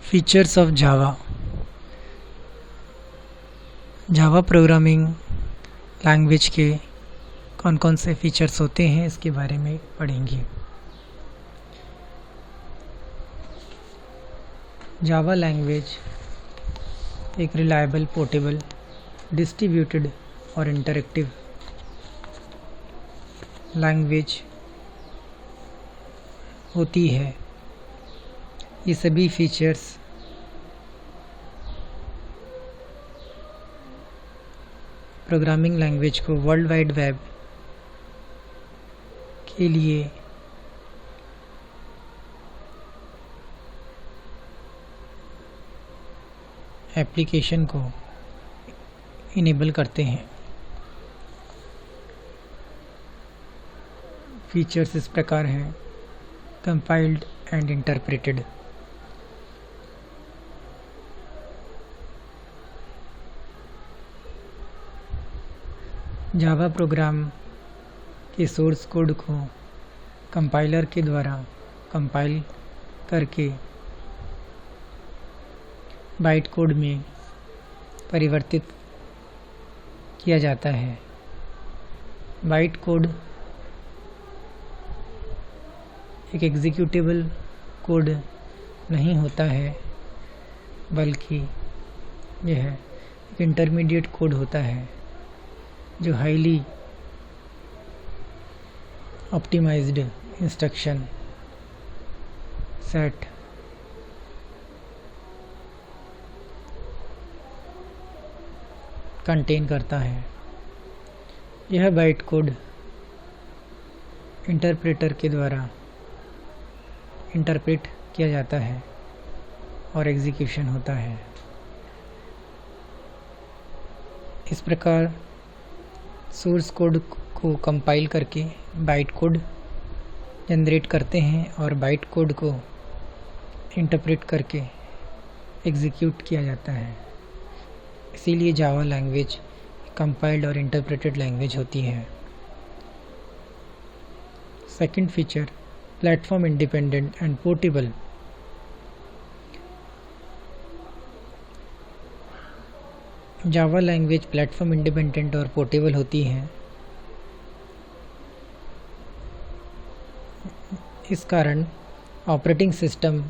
Features of Java. Java programming language के कौन कौन से फीचर्स होते हैं इसके बारे में पढ़ेंगे। जावा लैंग्वेज एक रिलायबल, पोर्टेबल, डिस्ट्रीब्यूटेड और इंटरैक्टिव लैंग्वेज होती है। ये सभी फीचर्स प्रोग्रामिंग लैंग्वेज को वर्ल्ड वाइड वेब के लिए एप्लीकेशन को इनेबल करते हैं। फीचर्स इस प्रकार हैं: compiled and interpreted, Java program के सोर्स कोड को कंपाइलर के द्वारा कंपाइल करके बाइट कोड में परिवर्तित किया जाता है। बाइट कोड एक एग्जीक्यूटेबल कोड नहीं होता है, बल्कि यह एक इंटरमीडिएट कोड होता है जो highly optimized instruction set contain करता है। यह बाइट कोड इंटरप्रेटर के द्वारा इंटरप्रेट किया जाता है और एग्जीक्यूशन होता है। इस प्रकार सोर्स कोड को कंपाइल करके बाइट कोड जनरेट करते हैं और बाइट कोड को इंटरप्रेट करके एग्जीक्यूट किया जाता है। इसीलिए जावा लैंग्वेज कंपाइल्ड और इंटरप्रेटेड लैंग्वेज होती है। Second feature, platform independent and portable. Java language platform independent और पोर्टेबल होती है। इस कारण ऑपरेटिंग सिस्टम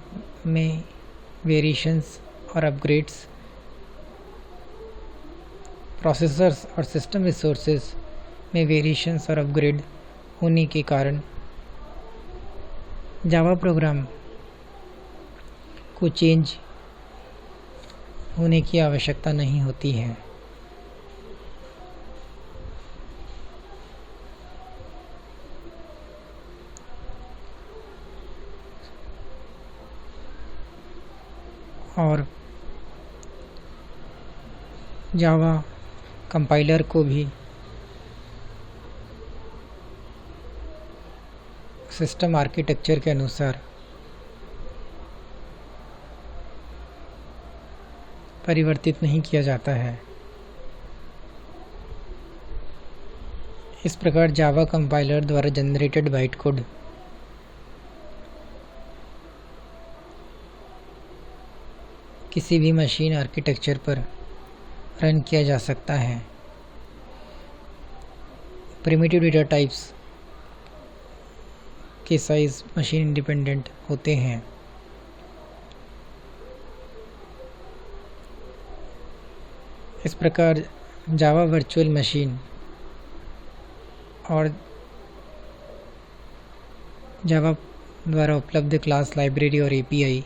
में वेरिएशंस और अपग्रेड्स, प्रोसेसर्स और सिस्टम रिसोर्सेज में वेरिएशंस और अपग्रेड होने के कारण जावा प्रोग्राम को चेंज होने की आवश्यकता नहीं होती है। और जावा कंपाइलर को भी सिस्टम आर्किटेक्चर के अनुसार परिवर्तित नहीं किया जाता है। इस प्रकार जावा कंपाइलर द्वारा जनरेटेड बाइट कोड किसी भी मशीन आर्किटेक्चर पर रन किया जा सकता है। प्रिमिटिव डेटा टाइप्स के साइज मशीन इंडिपेंडेंट होते हैं। इस प्रकार जावा वर्चुअल मशीन और जावा द्वारा उपलब्ध क्लास, लाइब्रेरी और एपीआई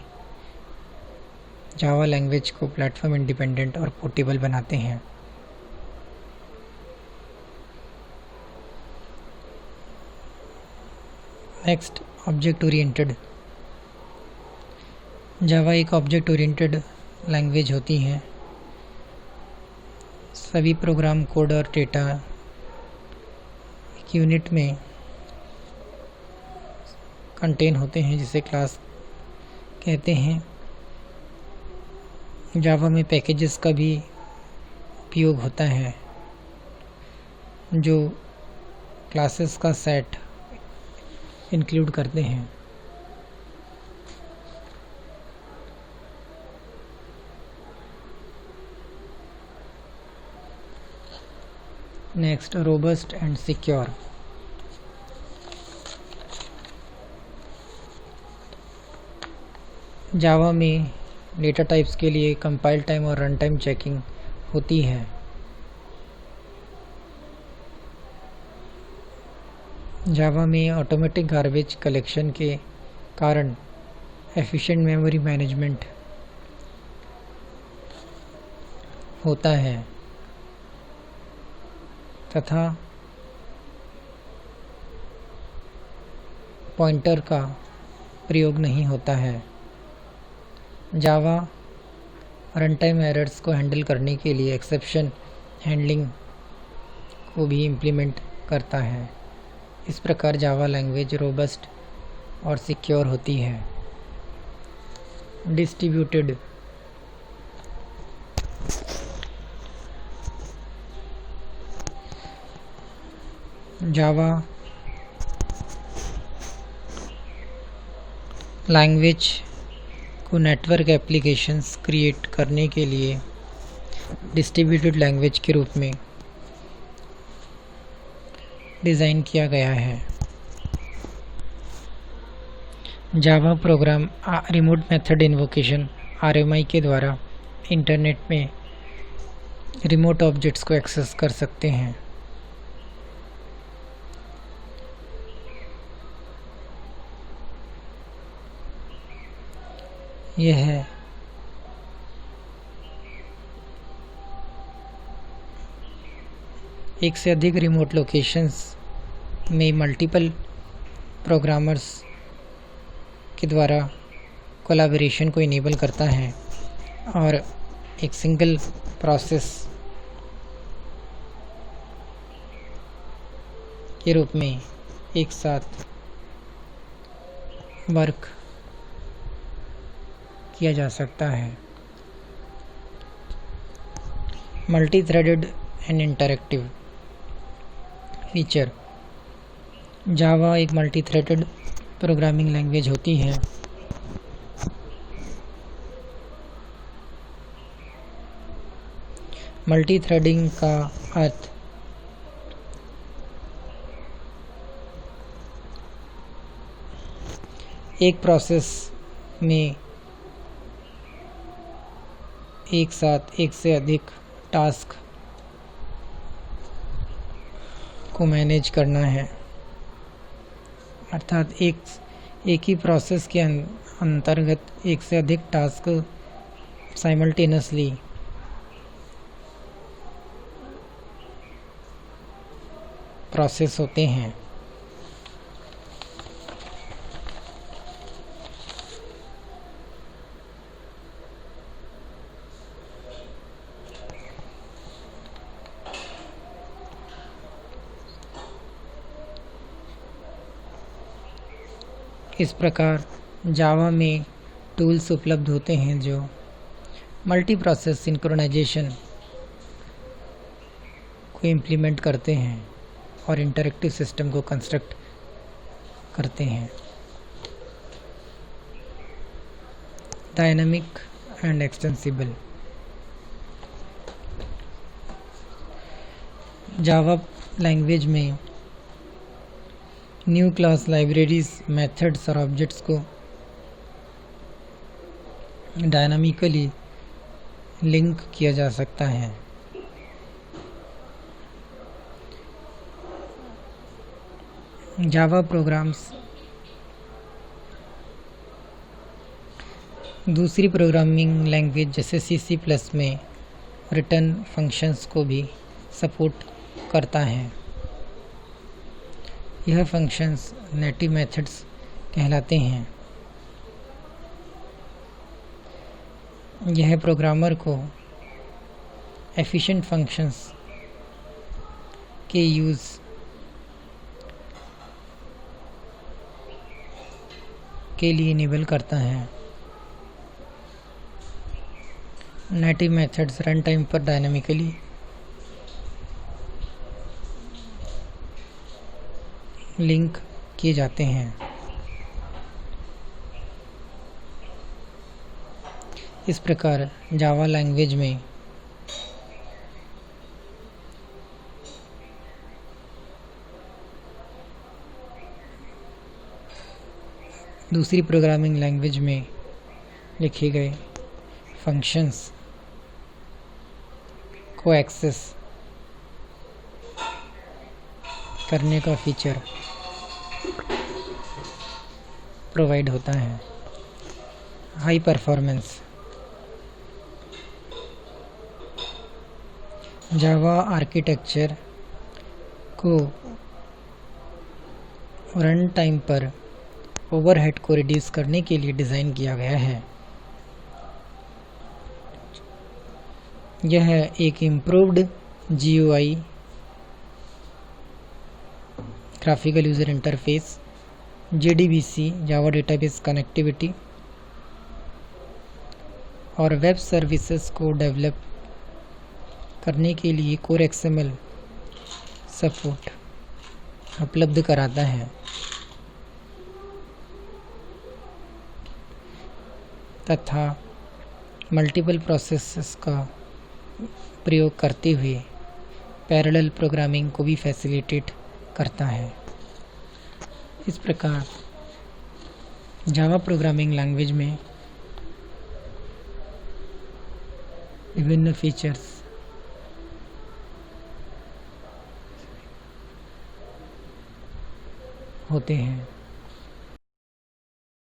जावा लैंग्वेज को प्लेटफॉर्म इंडिपेंडेंट और पोर्टेबल बनाते हैं। Next, object oriented. जावा एक ऑब्जेक्ट ओरिएंटेड लैंग्वेज होती है। सभी प्रोग्राम कोड और डेटा एक यूनिट में कंटेन होते हैं जिसे क्लास कहते हैं। जावा में पैकेजेस का भी उपयोग होता है जो क्लासेस का सेट इंक्लूड करते हैं। Next, robust and secure. Java में डेटा टाइप्स के लिए कंपाइल टाइम और रन टाइम चेकिंग होती है। जावा में ऑटोमेटिक गार्बेज कलेक्शन के कारण एफिशिएंट मेमोरी मैनेजमेंट होता है तथा पॉइंटर का प्रयोग नहीं होता है। जावा रन टाइम एरर्स को हैंडल करने के लिए एक्सेप्शन हैंडलिंग को भी इम्प्लीमेंट करता है। इस प्रकार जावा लैंग्वेज रोबस्ट और सिक्योर होती है। डिस्ट्रीब्यूटेड जावा लैंग्वेज को नेटवर्क एप्लीकेशंस क्रिएट करने के लिए डिस्ट्रीब्यूटेड लैंग्वेज के रूप में डिज़ाइन किया गया है। Java program remote method invocation RMI के द्वारा इंटरनेट में रिमोट ऑब्जेक्ट्स को एक्सेस कर सकते हैं। यह है एक से अधिक रिमोट लोकेशंस में मल्टीपल प्रोग्रामर्स के द्वारा कोलैबोरेशन को इनेबल करता है और एक सिंगल प्रोसेस के रूप में एक साथ वर्क किया जा सकता है। Multi threaded and interactive feature. Java एक मल्टी थ्रेडेड प्रोग्रामिंग लैंग्वेज होती है। मल्टी थ्रेडिंग का अर्थ एक प्रोसेस में एक साथ एक से अधिक टास्क को मैनेज करना है, अर्थात एक ही प्रोसेस के अंतर्गत एक से अधिक टास्क साइमल्टेनियसली प्रोसेस होते हैं। इस प्रकार जावा में टूल्स उपलब्ध होते हैं जो मल्टी प्रोसेस सिंक्रोनाइजेशन को इम्प्लीमेंट करते हैं और इंटरैक्टिव सिस्टम को कंस्ट्रक्ट करते हैं। Dynamic and extensible. Java language में न्यू क्लास लाइब्रेरीज, मेथड्स और ऑब्जेक्ट्स को डायनामिकली लिंक किया जा सकता है। जावा प्रोग्राम्स दूसरी प्रोग्रामिंग लैंग्वेज जैसे C++ में रिटर्न फंक्शंस को भी सपोर्ट करता है। यह फंक्शंस नेटिव मेथड्स कहलाते हैं। यह प्रोग्रामर को एफिशिएंट फंक्शंस के यूज़ के लिए इनेबल करता है। नेटिव मेथड्स रन टाइम पर डायनामिकली लिंक किए जाते हैं। इस प्रकार जावा लैंग्वेज में दूसरी प्रोग्रामिंग लैंग्वेज में लिखे गए फंक्शंस को एक्सेस करने का फीचर प्रोवाइड होता है। हाई परफॉर्मेंस जावा आर्किटेक्चर को रन टाइम पर ओवरहेड को रिड्यूस करने के लिए डिज़ाइन किया गया है। यह एक improved GUI graphical user interface, JDBC जावा डेटाबेस कनेक्टिविटी और वेब सर्विसेज को डेवलप करने के लिए कोर XML सपोर्ट उपलब्ध कराता है तथा मल्टीपल प्रोसेसेस का प्रयोग करते हुए पैरेलल प्रोग्रामिंग को भी फैसिलिटेट करता है। इस प्रकार जावा प्रोग्रामिंग लैंग्वेज में विभिन्न फीचर्स होते हैं।